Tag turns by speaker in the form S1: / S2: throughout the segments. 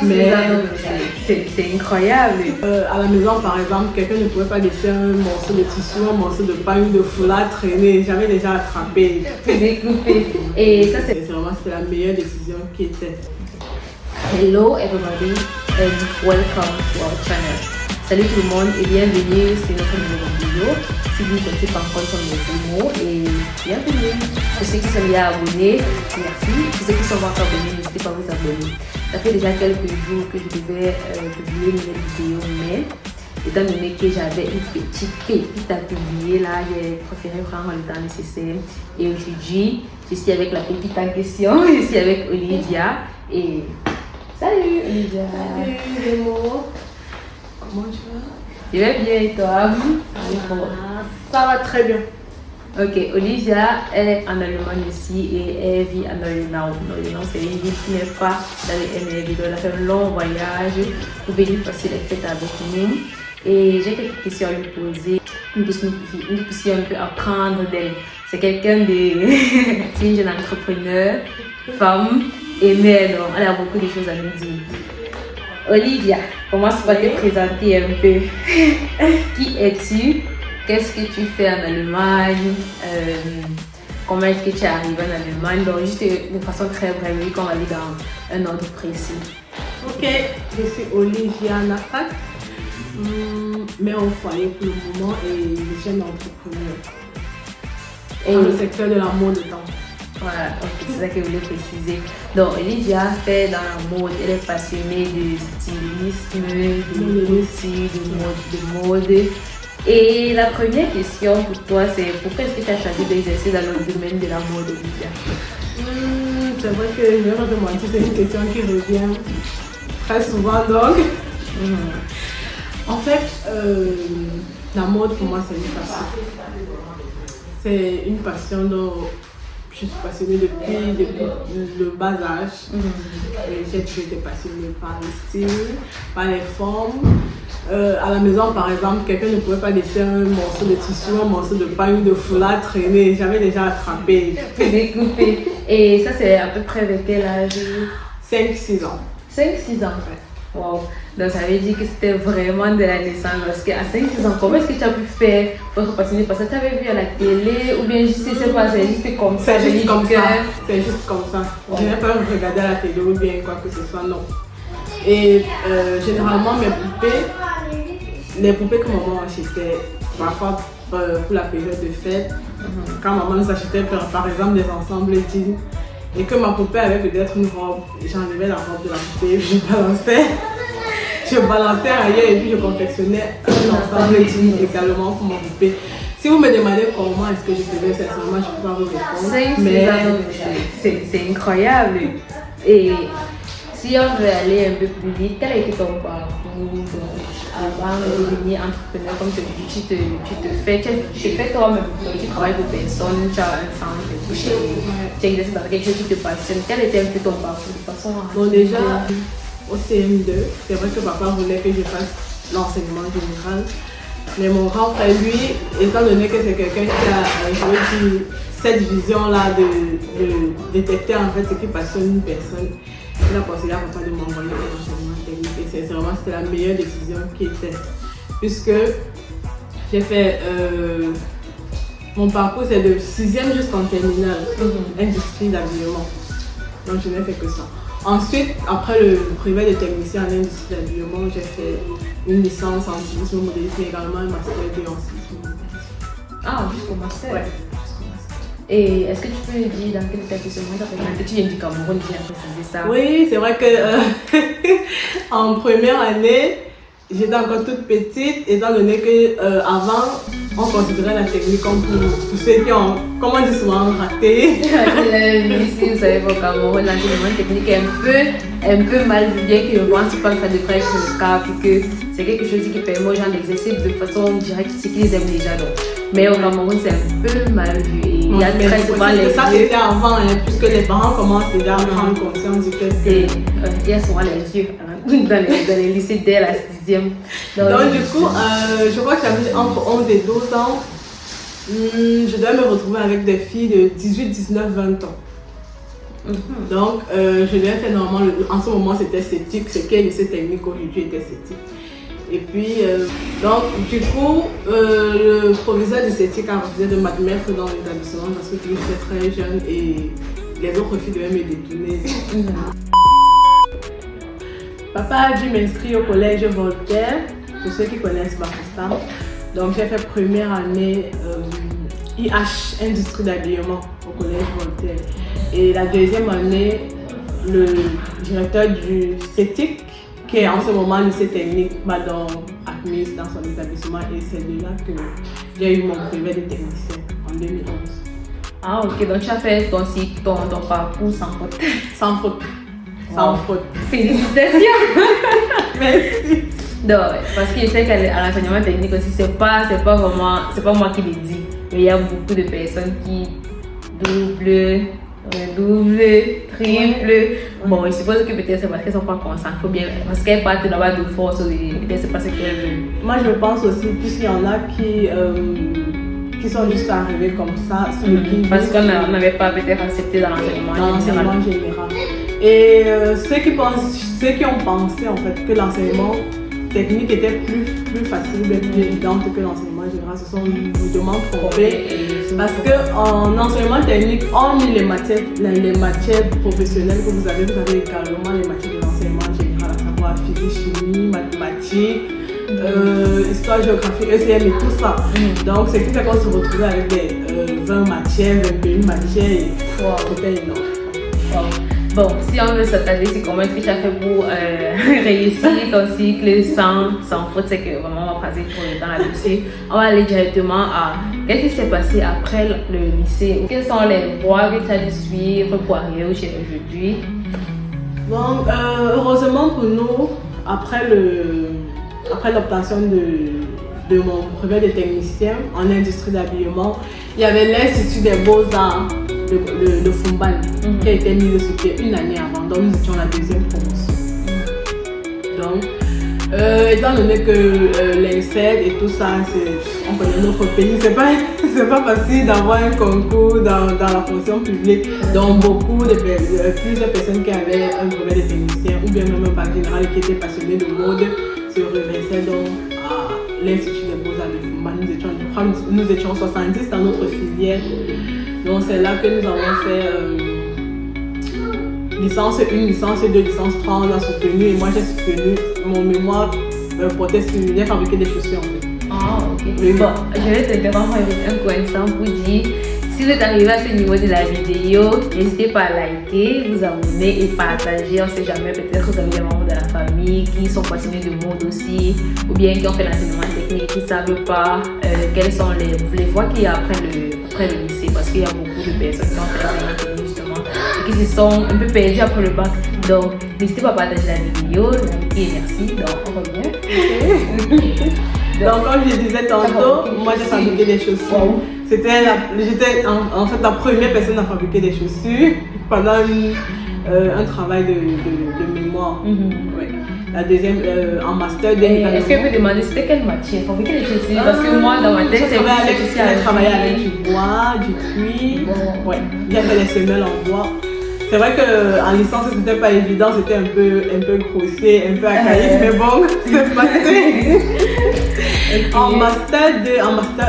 S1: Mais c'est incroyable.
S2: À la maison, par exemple, quelqu'un ne pouvait pas laisser un morceau de tissu, un morceau de pagne, de foulard traîner. J'avais déjà attrapé.
S1: Découpé. Et ça,
S2: c'était la meilleure décision qui était.
S1: Hello everybody and welcome to our channel. Salut tout le monde et bienvenue sur notre nouvelle vidéo. Si vous ne connaissez pas encore mes mots et bienvenue. Pour ceux qui sont déjà abonnés, merci. Pour ceux qui sont pas encore abonnés, n'hésitez pas à vous abonner. Ça fait déjà quelques jours que je devais publier une nouvelle vidéo, mais étant donné que j'avais une petite pépite à publier, là, j'ai préféré prendre le temps nécessaire. Et aujourd'hui, je suis avec la pépite en question, je suis avec Olivia. Et salut Olivia.
S2: Salut Nemo. Comment tu vas?
S1: Je vais bien et toi?
S2: Ça va très bien.
S1: Ok, Olivia est en Allemagne aussi et elle vit à Neuenau. Neuenau, c'est une ville qui n'est pas dans les NRV. Elle a fait un long voyage pour venir passer les fêtes avec nous. Et j'ai quelques questions à lui poser. Nous puissions un peu apprendre d'elle. C'est quelqu'un de... c'est une jeune entrepreneur, femme et mère. Donc, elle a beaucoup de choses à nous dire. Olivia, commence par te présenter un peu. Qui es-tu? Qu'est-ce que tu fais en Allemagne? Comment est-ce que tu es arrivé en Allemagne? Donc, juste de façon très brève, vu qu'on va aller dans un ordre précis.
S2: Ok, je suis Olivia Nafak, mère au foyer pour le moment et jeune entrepreneur dans le secteur de la mode de temps.
S1: Voilà, c'est ça que je voulais préciser. Donc, Olivia fait dans la mode, elle est passionnée de stylisme, de couture, de mode. Et la première question pour toi, c'est pourquoi est-ce que tu as choisi d'exercer dans le domaine de la mode, Olivia?
S2: C'est vrai que je vais pas te mentir, c'est une question qui revient très souvent. Donc, en fait, la mode pour moi, c'est une passion. C'est une passion dont je suis passionnée depuis le bas âge. J'ai toujours été passionnée par le style, par les formes. À la maison, par exemple, quelqu'un ne pouvait pas laisser un morceau de tissu, un morceau de pagne, de foulard traîner. J'avais déjà attrapé.
S1: Découpé. Et ça, c'est à peu près avec quel âge?
S2: 5-6 ans.
S1: 5-6 ans. Wow. Donc ça veut dire que c'était vraiment de la naissance. Parce qu'à 5-6 ans, comment est-ce que tu as pu faire pour être passionnée? Parce que tu avais vu à la télé ou bien juste, c'est pas, c'est juste comme ça.
S2: C'est juste comme ça. C'est juste comme ça.
S1: Wow.
S2: Je n'ai pas regardé à la télé ou bien quoi que ce soit, non. Et généralement, les poupées que maman achetait, parfois pour la période de fête, quand maman nous achetait par exemple des ensembles jeans, et que ma poupée avait peut-être une robe, j'enlevais la robe de la poupée, je balançais ailleurs et puis je confectionnais un ensemble jeans également pour ma poupée. Si vous me demandez comment est-ce que je faisais sincèrement, je ne peux pas vous répondre.
S1: C'est incroyable. Et si on veut aller un peu plus vite, quel a été ton parcours avant de devenir entrepreneur? Comme tu fais toi-même, tu travailles pour personne, tu as un centre, tu exerces dans quelque chose qui te passionne. Quel était un peu ton parcours de façon à...
S2: Bon, déjà, au CM2, c'est vrai que papa voulait que je fasse l'enseignement général. Mais mon grand frère, lui, étant donné que c'est quelqu'un qui a cette vision-là de détecter en fait ce qui passionne une personne, il a conseillé à papa de m'envoyer dans l'enseignement technique. Et sincèrement, c'était la meilleure décision qui était. Puisque j'ai fait mon parcours, c'est de 6e jusqu'en terminale, industrie d'habillement. Donc je n'ai fait que ça. Ensuite, après le brevet de technicien en industrie d'habillement, j'ai fait une licence en stylisme modélisme et également un master 2 en stylisme modélisme.
S1: Ah, jusqu'au master?
S2: Ouais.
S1: Et est-ce que tu peux me dire dans quel établissement tu as fait? Tu viens du Cameroun, tu viens préciser ça.
S2: Oui, c'est vrai que en première année, j'étais encore toute petite, étant donné que avant, on considérait la technique comme pour ceux qui ont, comme on dit souvent, raté.
S1: Ici, vous savez, au Cameroun, l'enseignement technique est un peu mal vu, bien que je pense pas que ça devrait être le cas, puis que c'est quelque chose qui permet aux gens d'exercer de façon directe ce qu'ils aiment déjà. Donc. Mais au Cameroun, c'est un peu mal vu. Et il y a très souvent les
S2: ça, c'était avant, hein, puisque les parents commencent déjà à prendre conscience du fait que...
S1: il y a souvent les yeux dans les lycées dès la 6e.
S2: Donc du coup, je crois que j'avais entre 11 et 12 ans. Je dois me retrouver avec des filles de 18, 19, 20 ans. Donc, je l'ai fait normalement, en ce moment c'était esthétique, ce qui est lycée technique aujourd'hui était esthétique. Et puis, donc, du coup, le proviseur d'esthétique a refusé de m'admettre dans l'établissement parce que j'étais très jeune et les autres filles devaient me détourner. Papa a dû m'inscrire au collège Voltaire, pour ceux qui connaissent Bafoussam. Donc, j'ai fait première année IH, industrie d'habillement, au collège Voltaire. Et la deuxième année, le directeur du CETIC, qui est en ce moment lycée technique, m'a donc admise dans son établissement et c'est de là que j'ai eu mon brevet de technicien en 2011.
S1: Ah ok, donc tu as fait ton parcours sans faute.
S2: Sans faute. Sans faute.
S1: Félicitations.
S2: Merci.
S1: Donc, parce que je sais qu'à l'enseignement technique aussi, c'est pas moi qui le dis, mais il y a beaucoup de personnes qui doublent, triple. Bon, je suppose que peut-être c'est parce qu'elles sont pas concentrées, bien parce qu'elles partent là-bas de force, peut-être c'est parce qu'elles veulent.
S2: Moi je pense aussi, puisqu'il y en a qui sont juste arrivés comme ça,
S1: parce qu'on n'avait pas peut-être accepté dans l'enseignement
S2: général. Et ceux qui ont pensé en fait que l'enseignement technique était plus facile, plus évidente que l'enseignement général, se sont évidemment trompés. Parce qu'en enseignement technique, hormis les matières professionnelles que vous avez également les matières de l'enseignement général, à savoir physique, chimie, mathématiques, histoire, géographie, ECM et tout ça. Donc, c'est qui fait qu'on se retrouvait avec des 20 matières, 21 matières et c'était énorme.
S1: Bon, si on veut s'attarder sur comment est-ce que tu as fait pour réussir ton cycle sans faute, c'est que vraiment on va passer trop de temps là-dessus. On va aller directement à qu'est-ce qui s'est passé après le lycée. Quelles sont les voies que tu as dû suivre pour arriver où tu es aujourd'hui?
S2: Bon, heureusement pour nous, après l'obtention de mon brevet de technicien en industrie d'habillement, il y avait l'Institut des Beaux-Arts de Fumban qui a été mis sur pied une année avant, donc nous étions la deuxième promotion. Donc, étant donné que l'INSED et tout ça, on connaît notre pays, c'est pas facile d'avoir un concours dans la fonction publique. Donc, plusieurs personnes qui avaient un brevet de technicien ou bien même un bac général qui étaient passionnés de mode se reversaient donc à l'Institut des Beaux-Arts de Fumban. Nous étions 70 dans notre filière. Donc c'est là que nous avons fait licence 1, licence 2, licence 3, on a soutenu et moi j'ai soutenu mon mémoire portait sur j'ai fabriqué des chaussures en fait.
S1: Ah ok. Oui. Bon, je vais t'interrompre avec un court instant pour dire, si vous êtes arrivé à ce niveau de la vidéo, n'hésitez pas à liker, vous abonner et partager. On ne sait jamais, peut-être que vous avez des membres de la famille qui sont passionnés de mode aussi, ou bien qui ont fait l'enseignement technique et qui ne savent pas quelles sont les voies qu'il y a après le lycée, parce qu'il y a beaucoup de personnes qui ont fait l'enseignement technique justement et qui se sont un peu perdues après le bac. Donc, n'hésitez pas à partager la vidéo, liker et merci. Donc, on revient.
S2: Donc, comme je disais tantôt, moi j'ai fabriqué des chaussures. J'étais en fait la première personne à fabriquer des chaussures pendant un travail de mémoire. Ouais. La deuxième en master 2.
S1: Est-ce que je peux demander c'était quelle matière fabriquer les chaussures? Parce que moi dans ma tête
S2: j'ai travaillé avec du bois, du cuir. Ouais. J'ai fait les semelles en bois. C'est vrai qu'en licence c'était pas évident, c'était un peu grossier, un peu archaïque, mais bon, c'est passé. En master 2, en master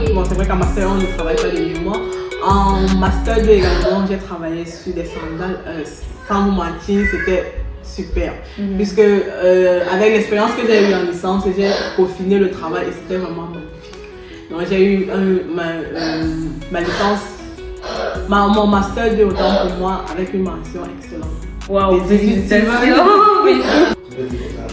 S2: 1, bon c'est vrai qu'en master 1 on ne travaille pas de mémoire. En master 2 également, j'ai travaillé sur des sandales, sans vous mentir, c'était super. Puisque avec l'expérience que j'ai eue en licence, j'ai peaufiné le travail et c'était vraiment magnifique. Donc j'ai eu ma licence, mon master 2 autant pour moi avec une mention excellente.
S1: Waouh, félicitations!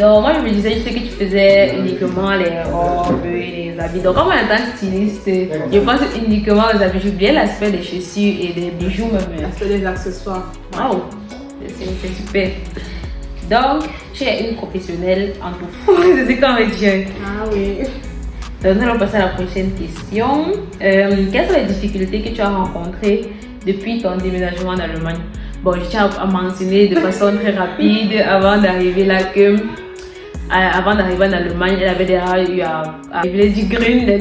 S1: Donc moi je me disais juste que tu faisais uniquement les robes et les habits. Donc comme on entend styliste, je pense uniquement aux habits. J'oublie l'aspect des chaussures et des bijoux même.
S2: L'aspect des accessoires.
S1: Waouh, c'est super. Donc tu es une professionnelle en tout. C'est comme avec Dieu.
S2: Ah oui.
S1: Donc nous allons passer à la prochaine question. Quelles sont les difficultés que tu as rencontrées depuis ton déménagement en Allemagne? Bon, je tiens à mentionner de façon très rapide, avant d'arriver là avant d'arriver en Allemagne, elle avait déjà eu à arriver du Groenland.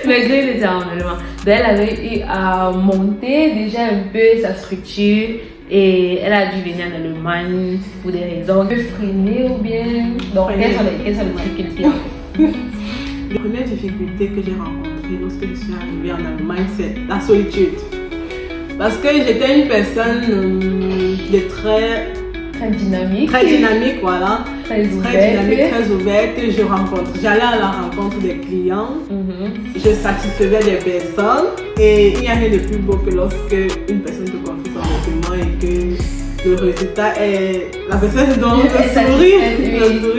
S1: Malgré qu'il était en Allemagne. Donc, elle avait eu à monter déjà un peu sa structure et elle a dû venir en Allemagne pour des raisons un peu freinées ou bien. Donc, quelles sont les difficultés?
S2: Les premières difficultés que j'ai rencontrées lorsque je suis arrivée en Allemagne, c'est la solitude. Parce que j'étais une personne de très
S1: dynamique.
S2: Très dynamique, voilà.
S1: Très
S2: dynamique, très ouverte. J'allais à la rencontre des clients. Je satisfaisais des personnes. Et il n'y a rien de plus beau que lorsque une personne te confie son document et que le résultat est la personne dont le sourire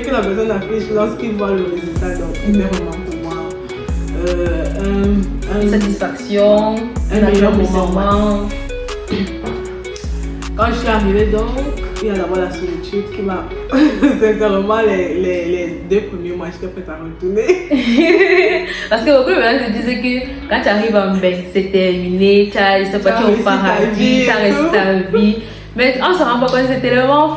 S2: que la personne affiche lorsqu'il voit le résultat. Donc, c'est vraiment pour moi
S1: une satisfaction,
S2: un meilleur moment. Quand je suis arrivée, donc, il y a d'abord la solitude qui m'a. Sincèrement, les 2 premiers mois, j'étais prête à retourner.
S1: Parce que beaucoup de gens se disaient que quand tu arrives en bain, c'est terminé, tu as au paradis, tu as réussi ta vie. Mais on se rend pas compte, c'est tellement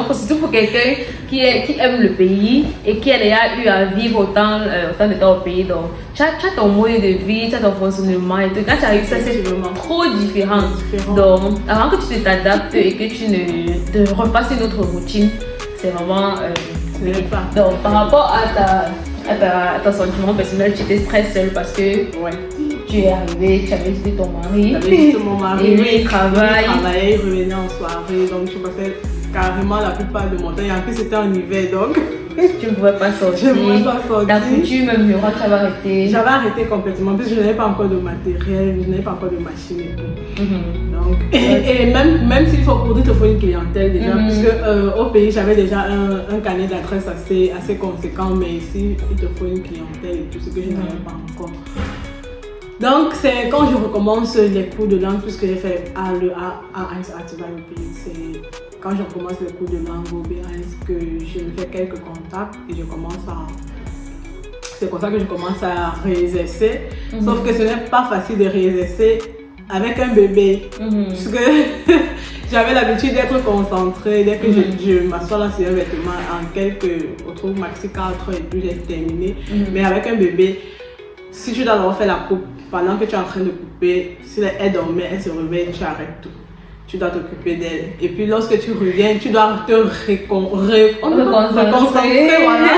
S1: faux, surtout pour quelqu'un qui aime le pays et qui a déjà eu à vivre autant de temps au pays. Donc, tu as ton mode de vie, tu as ton fonctionnement et tout. Quand tu arrives, ça c'est trop différent. Donc, avant que tu t'adaptes et que tu ne te refasses une autre routine, c'est vraiment. Donc, par rapport à ton sentiment personnel, tu étais très seule parce que.
S2: Ouais.
S1: Tu es arrivé, tu avais visité ton mari.
S2: J'avais visité mon mari.
S1: Et lui, il travaillait,
S2: il revenait en soirée. Donc, je passais carrément la plupart de mon temps. Et en plus, c'était en hiver. Donc,
S1: tu ne pouvais pas sortir.
S2: Je ne pouvais pas sortir.
S1: Ta couture, même le roi, tu avais arrêté.
S2: J'avais arrêté complètement. Parce que je n'avais pas encore de matériel, je n'avais pas encore de machine et tout. Donc, et même s'il faut coudre, il te faut une clientèle déjà. Parce que au pays, j'avais déjà un carnet d'adresse assez conséquent. Mais ici, il te faut une clientèle et tout ce que je n'avais pas encore. Donc, c'est quand je recommence les cours de langue, puisque j'ai fait à 1 au pays, c'est quand je recommence les cours de langue au B1 que je me fais quelques contacts et c'est comme ça que je commence à réexercer. Sauf que ce n'est pas facile de réexercer avec un bébé, puisque j'avais l'habitude d'être concentrée. Dès que je m'assois là sur un vêtement, en quelques autres maxi 4 heures et puis j'ai terminé. Mais avec un bébé, si tu dois leur faire la coupe, pendant que tu es en train de couper, si elle dormait, elle se réveille, tu arrêtes tout. Tu dois t'occuper d'elle. Et puis lorsque tu reviens, tu dois te reconcentrer. Voilà.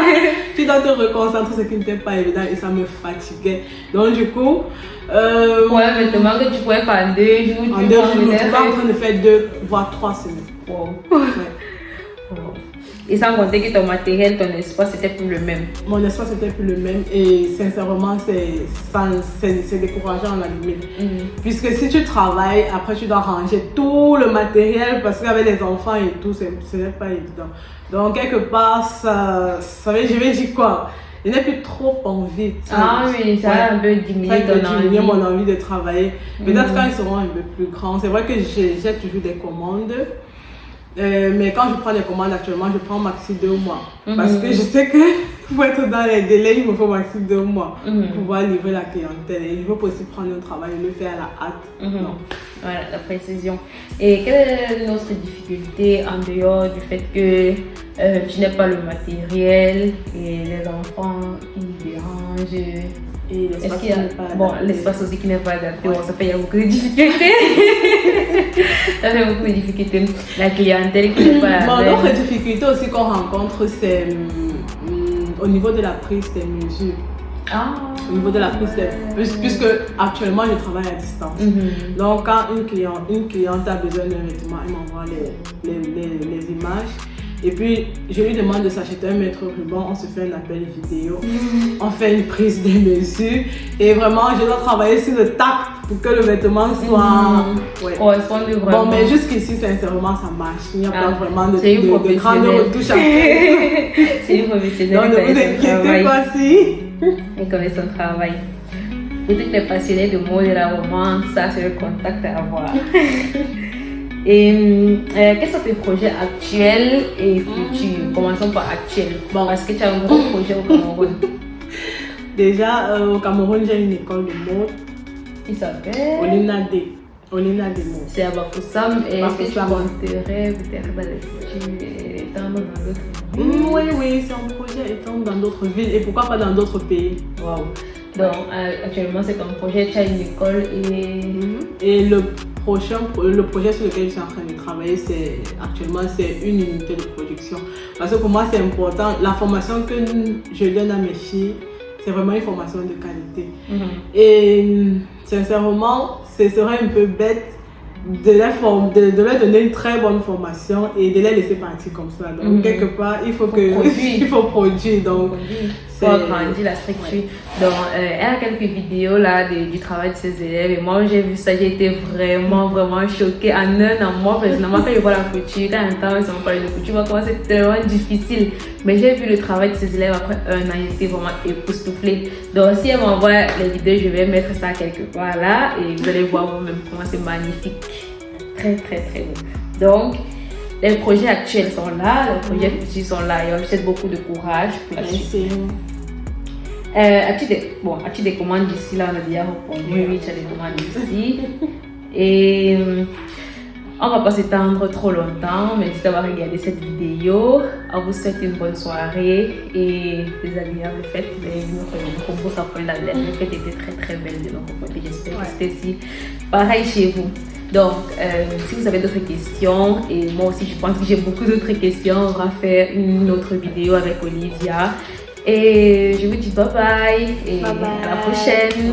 S2: Tu dois te reconcentrer, ce qui n'était pas évident et ça me fatiguait. Donc du coup...
S1: maintenant que tu pouvais faire 2 jours,
S2: en 2 jours, tu vas en train de faire 2 voire 3 semaines.
S1: Wow. Et sans compter que ton matériel, ton espace, c'était plus le même.
S2: Mon espace était plus le même et sincèrement, c'est décourageant à la limite. Puisque si tu travailles, après tu dois ranger tout le matériel parce qu'avec les enfants et tout, ce n'est pas évident. Donc quelque part, je vais dire quoi? Je n'ai plus trop envie.
S1: Ah oui, ça a un peu diminué
S2: mon envie de travailler. Peut-être quand ils seront un peu plus grands. C'est vrai que j'ai toujours des commandes. Mais quand je prends des commandes actuellement, je prends maxi 2 mois. Parce que je sais que pour être dans les délais, il me faut maxi 2 mois pour pouvoir livrer la clientèle. Et je veux aussi prendre un travail et le faire à la hâte.
S1: Voilà, la précision. Et quelle est notre difficulté en dehors du fait que tu n'as pas le matériel et les enfants qui dérangent?
S2: Et
S1: l'espace aussi qui n'est pas adapté. Ouais. Ça fait il y a beaucoup de difficultés. Ça fait beaucoup de difficultés. La clientèle qui n'est pas adaptée.
S2: L'autre difficulté aussi qu'on rencontre, c'est au niveau de la prise des mesures. Au niveau de la prise puisque actuellement je travaille à distance. Donc quand une cliente a besoin d'un vêtement, elle m'envoie les images. Et puis, je lui demande de s'acheter un mètre ruban, on se fait un appel vidéo, on fait une prise de mesure et vraiment, je dois travailler sur le tact pour que le vêtement soit... Bon, mais jusqu'ici, sincèrement, ça marche. Il n'y a pas vraiment de grandes retouches à faire.
S1: C'est une professionnelle.
S2: Donc, ne vous inquiétez pas si.
S1: Elle connaît son travail. Pour toutes les passionnés de mode et la romance, ça, c'est le contact à avoir. Et quels sont tes projets actuels et futurs? Commençons par actuels. Parce que tu as un gros projet au Cameroun.
S2: Déjà, au Cameroun, j'ai une école de mode.
S1: Qui s'appelle
S2: Olina des mots.
S1: C'est à Bafoussam et est-ce que tu compterais peut-être dans les futurs et étendre dans d'autres villes?
S2: Oui, c'est un projet étendre dans d'autres villes et pourquoi pas dans d'autres pays.
S1: Wow. Donc, actuellement, c'est ton projet, tu as une école
S2: et le projet sur lequel je suis en train de travailler, c'est une unité de production. Parce que pour moi, c'est important. La formation que je donne à mes filles, c'est vraiment une formation de qualité. Et sincèrement, ce serait un peu bête de leur donner une très bonne formation et de les laisser partir comme ça. Donc, quelque part, il faut produire. Donc,
S1: pour agrandir la structure. Donc, elle a quelques vidéos là du travail de ses élèves. Et moi, j'ai vu ça, j'ai été vraiment choquée. En un an, moi, personnellement, quand je vois la couture, quand j'entends ils ont parlé de couture, moi, comment c'est tellement difficile. Mais j'ai vu le travail de ses élèves après un an, j'étais vraiment époustouflée. Donc, si elle m'envoie les vidéos, je vais mettre ça quelque part là et vous allez voir vous-même comment c'est magnifique. Très beau. Donc, les projets actuels sont là, les projets futurs sont là et on souhaite beaucoup de courage pour la suite. As-tu des commandes d'ici là? On a déjà répondu, oui, tu as des commandes d'ici. Et on va pas s'étendre trop longtemps, mais merci d'avoir regardé cette vidéo. On vous souhaite une bonne soirée et des agréables fêtes. Nos propos s'apprennent la fête était très belle de notre côté. J'espère que c'était aussi pareil chez vous. Donc, si vous avez d'autres questions, et moi aussi je pense que j'ai beaucoup d'autres questions, on va faire une autre vidéo avec Olivia. Et je vous dis bye bye et à la prochaine.